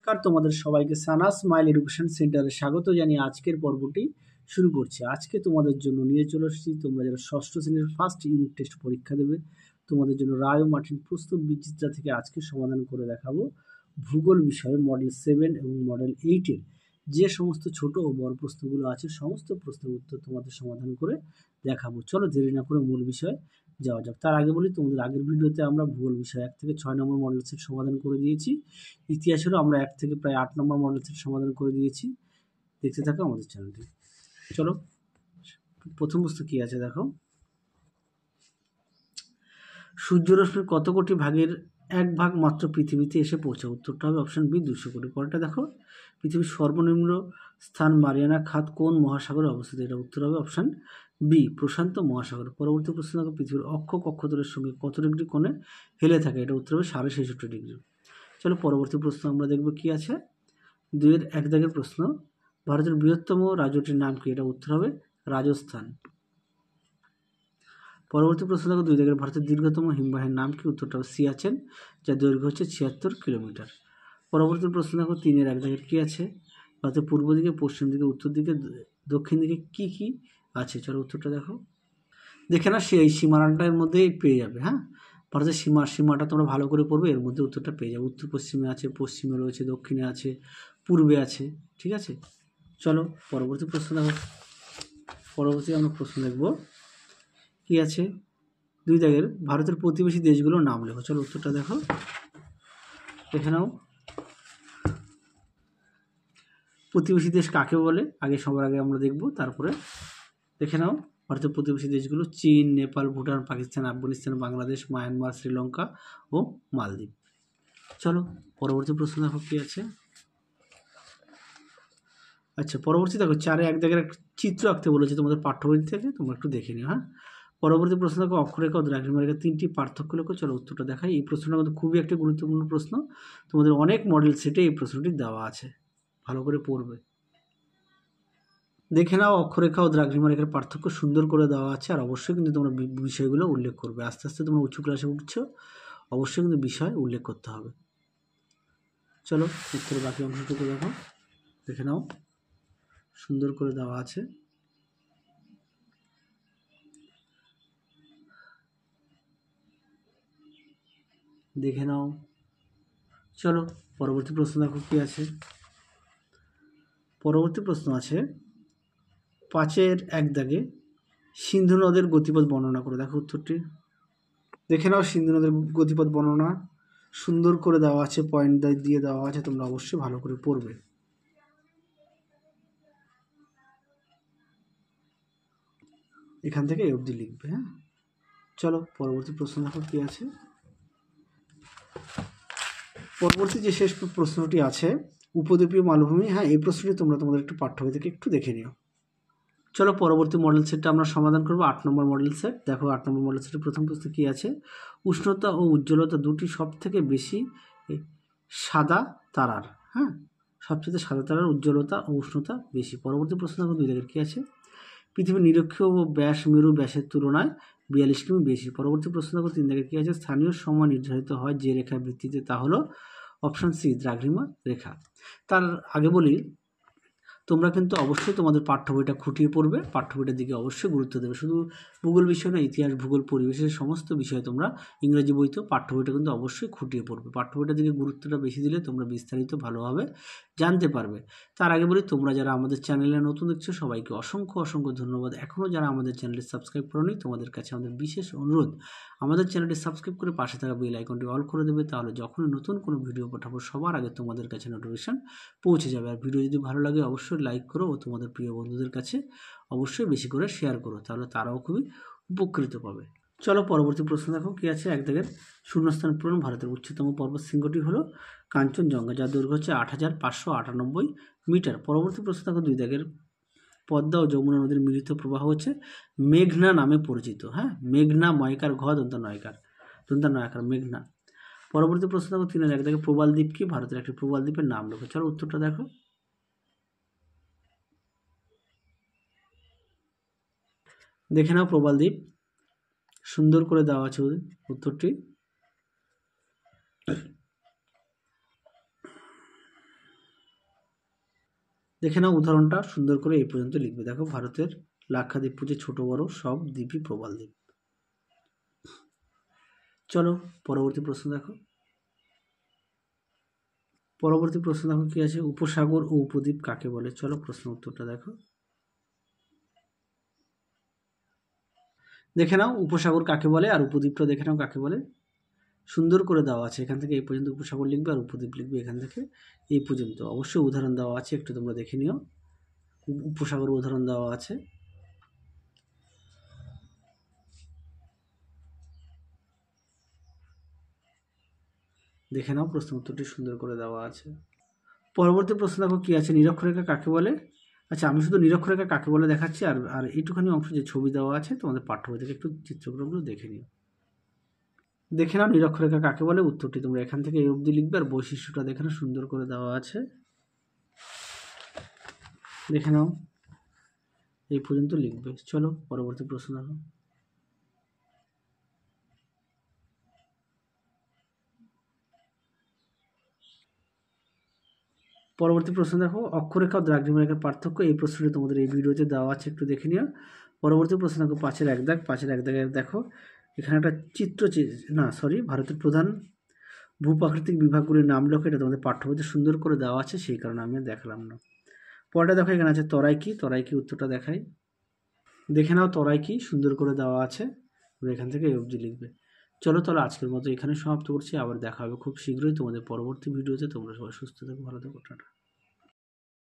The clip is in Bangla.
কার তোমাদের সবাইকে সানা স্মাইল এডুকেশন সেন্টারে স্বাগত জানিয়ে আজকের পর্বটি শুরু করছি। আজকে তোমাদের জন্য নিয়ে চলে এসেছি, তোমরা যারা ষষ্ঠ শ্রেণীর ফার্স্ট ইউনিট টেস্ট পরীক্ষা দেবে তোমাদের জন্য রায় ও মার্টিন প্রস্তুত বিচিত্রা থেকে আজকে সমাধান করে দেখাবো ভূগোল বিষয়ে মডেল 7 এবং মডেল 8-এর যে সমস্ত ছোট ও বড় প্রশ্নগুলো আছে সমস্ত প্রশ্নের উত্তর তোমাদের সমাধান করে দেখাবো। চলো দেরি না করে মূল বিষয়ে যাওয়া যাক। তার আগে বলি, তোমাদের আগের ভিডিওতে আমরা ভূগোল বিষয় 1 থেকে 6 নম্বর মডেল সেট সমাধান করে দিয়েছি। ইতিহাসেরও আমরা 1 থেকে প্রায় 8 নম্বর মডেল সেট সমাধান করে দিয়েছি। দেখতে থাকো আমাদের চ্যানেলটি। চলো প্রথম প্রশ্ন কি আছে দেখো, সূর্যরশ্মির কত কোটি ভাগের 1 ভাগ মাত্র পৃথিবীতে এসে পৌঁছে? উত্তরটা হবে অপশন বি 200 কোটি। পরেরটা দেখো, পৃথিবীর সর্বনিম্ন স্থান মারিয়ানা খাত কোন মহাসাগরে অবস্থিত? এটা উত্তর হবে অপশন বি প্রশান্ত মহাসাগর। পরবর্তী প্রশ্ন দেখো, পৃথিবীর অক্ষ কক্ষতলের সঙ্গে কত ডিগ্রি কোণে হেলে থাকে? এটা উত্তর হবে 66.5 ডিগ্রি। চলো পরবর্তী প্রশ্ন আমরা দেখব কি আছে। 2-এর 1 দাগের প্রশ্ন, ভারতের বৃহত্তম রাজ্যটির নাম কি? এটা উত্তর হবে রাজস্থান। পরবর্তী প্রশ্ন দেখো, 2 দাগের, ভারতের দীর্ঘতম হিমবাহের নাম কি? উত্তরটা হবে সিয়াচেন, যার দৈর্ঘ্য হচ্ছে 76 কিলোমিটার। পরবর্তী প্রশ্ন দেখো, 3-এর 1 দাগের কি আছে, ভারতের পূর্ব দিকে, পশ্চিম দিকে, উত্তর দিকে, দক্ষিণ দিকে কি কি আছে? চলো উত্তরটা দেখো, দেখে না সেই সীমানাটার মধ্যেই পেয়ে যাবে। হ্যাঁ, ভারতের সীমাটা তোমরা ভালো করে পড়বে, এর মধ্যে উত্তরটা পেয়ে যাবে। উত্তর পশ্চিমে আছে, পশ্চিমে রয়েছে, দক্ষিণে আছে, পূর্বে আছে। ঠিক আছে, চলো পরবর্তী প্রশ্ন দেখো। পরবর্তী আমরা প্রশ্ন দেখব কি আছে, 2 দাগের, ভারতের প্রতিবেশী দেশগুলোর নাম লেখো। চলো উত্তরটা দেখো, দেখে নাও প্রতিবেশী দেশ কাকে বলে আগে, সবার আগে আমরা দেখব, তারপরে দেখে নাও ভারতের প্রতিবেশী দেশগুলো: চীন, নেপাল, ভুটান, পাকিস্তান, আফগানিস্তান, বাংলাদেশ, মায়ানমার, শ্রীলঙ্কা ও মালদ্বীপ। চলো পরবর্তী প্রশ্ন দেখো কি আছে। আচ্ছা, পরবর্তী দেখো, 4-এ 1 দাগের একটা চিত্র আঁকতে বলেছে তোমাদের পাঠ্য বই থেকে, তোমরা একটু দেখে নিও। হ্যাঁ, পরবর্তী প্রশ্ন দেখো, অক্ষরেখা ও দ্রাঘিমারেখা 3টি পার্থক্য লেখো। চলো উত্তরটা দেখাই। এই প্রশ্নটা কিন্তু খুবই একটা গুরুত্বপূর্ণ প্রশ্ন, তোমাদের অনেক মডেল সেটে এই প্রশ্নটি দেওয়া আছে, ভালো করে পড়বে। দেখে নাও অক্ষরেখা ও দ্রাঘিমারেখার পার্থক্য সুন্দর করে দেওয়া আছে, আর অবশ্যই কিন্তু তোমরা বিষয়গুলো উল্লেখ করবে। আস্তে আস্তে তোমরা উঁচু ক্লাসে উঠছো, অবশ্যই কিন্তু বিষয় উল্লেখ করতে হবে। চলো উত্তরের বাকি অংশটুকু দেখো, দেখে নাও সুন্দর করে দেওয়া আছে। দেখে নাও। চলো পরবর্তী প্রশ্ন দেখো কি আছে। পরবর্তী প্রশ্ন আছে 5-এর 1 দাগে, সিন্ধু নদের গতিপথ বর্ণনা করে। দেখো উত্তরটি, দেখে নাও সিন্ধু নদের গতিপথ বর্ণনা সুন্দর করে দেওয়া আছে, পয়েন্ট দিয়ে দেওয়া আছে, তোমরা অবশ্যই ভালো করে পড়বে। এখান থেকে এই অবধি লিখবে। হ্যাঁ, চলো পরবর্তী প্রশ্ন দেখো কি আছে। পরবর্তী যে শেষ প্রশ্নটি আছে, উপদ্বীপীয় মালভূমি। হ্যাঁ, এই প্রশ্নটি তোমরা তোমাদের একটু পাঠ্য বই থেকে একটু দেখে নিও। চলো পরবর্তী মডেল সেটটা আমরা সমাধান করব, 8 নম্বর মডেল সেট। দেখো 8 নম্বর মডেল সেটের প্রথম প্রশ্ন কি আছে, উষ্ণতা ও উজ্জ্বলতা দুটি সব থেকে বেশি সাদা তারার। হ্যাঁ, সবচেয়ে সাদা তারার উজ্জ্বলতা ও উষ্ণতা বেশি। পরবর্তী প্রশ্ন দেখো 2 দাগের কি আছে, পৃথিবীর নিরক্ষীয় ও ব্যাস মেরু ব্যাসের তুলনায় 42 কিমি বেশি। পরবর্তী প্রশ্ন দেখো 3 দাগের কি আছে, স্থানীয় সময় নির্ধারিত হয় যে রেখার ভিত্তিতে, তা হলো অপশন সি দ্রাঘিমা রেখা। তার আগে বলি, তোমরা কিন্তু অবশ্যই তোমাদের পাঠ্য বইটা খুঁটিয়ে পড়বে, পাঠ্য বইটার দিকে অবশ্যই গুরুত্ব দেবে। শুধু ভূগোল বিষয় না, ইতিহাস, ভূগোল, পরিবেশের সমস্ত বিষয়ে তোমরা ইংরেজি বইতেও পাঠ্য বইটা কিন্তু অবশ্যই খুঁটিয়ে পড়বে। পাঠ্য বইটার দিকে গুরুত্বটা বেশি দিলে তোমরা বিস্তারিত ভালোভাবে জানতে পারবে। তার আগে বলি, তোমরা যারা আমাদের চ্যানেলে নতুন দেখছো সবাইকে অসংখ্য অসংখ্য ধন্যবাদ। এখনও যারা আমাদের চ্যানেলটি সাবস্ক্রাইব করোনি, তোমাদের কাছে আমাদের বিশেষ অনুরোধ, আমাদের চ্যানেলটি সাবস্ক্রাইব করে পাশে থাকা বেল আইকনটি অল করে দেবে, তাহলে যখনই নতুন কোনো ভিডিও পাঠাবো সবার আগে তোমাদের কাছে নোটিফিকেশন পৌঁছে যাবে। আর ভিডিও যদি ভালো লাগে অবশ্যই লাইক করো ও তোমাদের প্রিয় বন্ধুদের কাছে অবশ্যই বেশি করে শেয়ার করো, তাহলে তারাও খুবই উপকৃত পাবে। চলো পরবর্তী প্রশ্ন দেখো কি আছে। 1 দাগের, শূন্যস্থান পূরণ, ভারতের উচ্চতম পর্বত শৃঙ্গটি হলো কাঞ্চনজঙ্ঘা, যার দৈর্ঘ্য হচ্ছে 8,598 মিটার। পরবর্তী প্রশ্ন দেখো 2 দাগের, পদ্মা ও যমুনা নদীর মিলিত প্রবাহ হচ্ছে মেঘনা নামে পরিচিত। হ্যাঁ, মেঘনা, ময়কার ঘ দন্তা নয়কার মেঘনা। পরবর্তী প্রশ্ন দেখো 3-এর 1 দাগে, প্রবাল দ্বীপ কি? ভারতের একটি প্রবাল দ্বীপের নাম লেখো। চলো উত্তরটা দেখো, দেখে নাও প্রবাল দ্বীপ সুন্দর করে দেওয়া আছে উত্তরটি। দেখে নাও উদাহরণটা সুন্দর করে এই পর্যন্ত লিখবে। দেখো ভারতের লাক্ষাদ্বীপ পুঁজি ছোট বড় সব দ্বীপই প্রবাল দ্বীপ। চলো পরবর্তী প্রশ্ন দেখো। পরবর্তী প্রশ্ন দেখো কি আছে, উপসাগর ও উপদ্বীপ কাকে বলে? চলো প্রশ্ন উত্তরটা দেখো। দেখে নাও উপসাগর কাকে বলে আর উপদ্বীপটা দেখে নাও কাকে বলে। সুন্দর করে দেওয়া আছে, এখান থেকে এই পর্যন্ত উপসাগর লিখবে আর উপদ্বীপ লিখবে এখান থেকে এই পর্যন্ত। অবশ্যই উদাহরণ দেওয়া আছে, একটু তোমরা দেখে নিও। উপসাগর উদাহরণ দেওয়া আছে। দেখে নাও প্রশ্ন উত্তরটি সুন্দর করে দেওয়া আছে। পরবর্তী প্রশ্ন দেখো কি আছে, নিরক্ষরেখা কাকে বলে? আচ্ছা আমি শুধু নিরক্ষরেখা কাকে বলে দেখাচ্ছি, আর আর এইটুখানি অংশ যে ছবি দেওয়া আছে তোমাদের পাঠ্য বই থেকে একটু চিত্রগুলো দেখে নিও। দেখে নাও নিরক্ষরেখা কাকে বলে, উত্তরটি তোমরা এখান থেকে এই অবধি লিখবে আর বৈশিষ্ট্যটা দেখে নাও সুন্দর করে দেওয়া আছে। দেখে নাও এই পর্যন্ত লিখবে। চলো পরবর্তী প্রশ্ন দেখো। পরবর্তী প্রশ্ন দেখো, অক্ষরেখা ও দ্রাঘিমা রেখার পার্থক্য। এই প্রশ্নটি তোমাদের এই ভিডিওতে দেওয়া আছে, একটু দেখে নিও। পরবর্তী প্রশ্ন দেখো 5-এর 1 দাগ। 5-এর 1 দাগে দেখো এখানে একটা ভারতের প্রধান ভূপ্রাকৃতিক বিভাগগুলির নাম লেখো। এটা তোমাদের পাঠ্য বইতে সুন্দর করে দেওয়া আছে, সেই কারণে আমি দেখালাম না। পরেরটা দেখো এখানে আছে তরাই কি। তরাই কি উত্তরটা দেখাই। দেখে নাও তরাই কি সুন্দর করে দেওয়া আছে, এখান থেকে এই অবধি লিখবে। চলো তাহলে আজকের মতো এখানে সমাপ্ত করছি, আবার দেখা হবে খুব শীঘ্রই তোমাদের পরবর্তী ভিডিওতে। তোমরা সবাই সুস্থ থেকো, ভালো থেকো, টাটা।